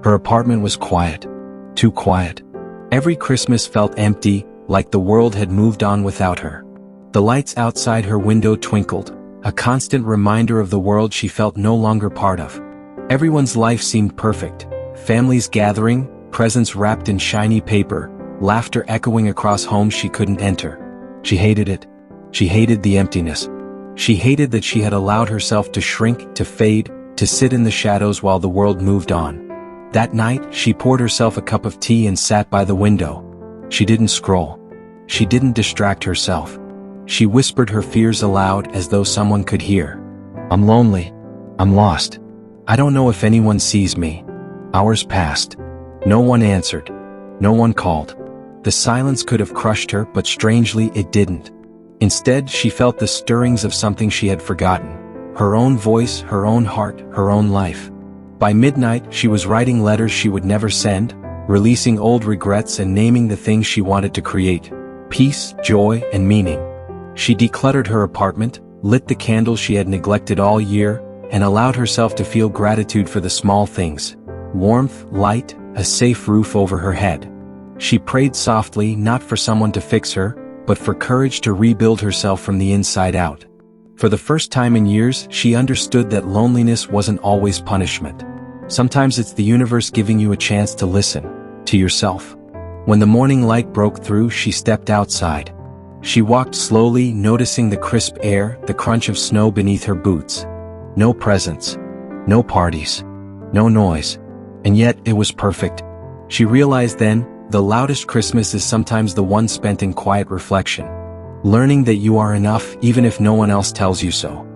Her apartment was quiet. Too quiet. Every Christmas felt empty, like the world had moved on without her. The lights outside her window twinkled, a constant reminder of the world she felt no longer part of. Everyone's life seemed perfect. Families gathering, presents wrapped in shiny paper, laughter echoing across homes she couldn't enter. She hated it. She hated the emptiness. She hated that she had allowed herself to shrink, to fade, to sit in the shadows while the world moved on. That night, she poured herself a cup of tea and sat by the window. She didn't scroll. She didn't distract herself. She whispered her fears aloud as though someone could hear. I'm lonely. I'm lost. I don't know if anyone sees me. Hours passed. No one answered. No one called. The silence could have crushed her, but strangely it didn't. Instead, she felt the stirrings of something she had forgotten. Her own voice, her own heart, her own life. By midnight, she was writing letters she would never send, releasing old regrets and naming the things she wanted to create. Peace, joy, and meaning. She decluttered her apartment, lit the candles she had neglected all year, and allowed herself to feel gratitude for the small things. Warmth, light, a safe roof over her head. She prayed softly, not for someone to fix her, but for courage to rebuild herself from the inside out. For the first time in years, she understood that loneliness wasn't always punishment. Sometimes it's the universe giving you a chance to listen to yourself. When the morning light broke through, she stepped outside. She walked slowly, noticing the crisp air, the crunch of snow beneath her boots. No presents. No parties. No noise. And yet, it was perfect. She realized then, the loudest Christmas is sometimes the one spent in quiet reflection. Learning that you are enough even if no one else tells you so.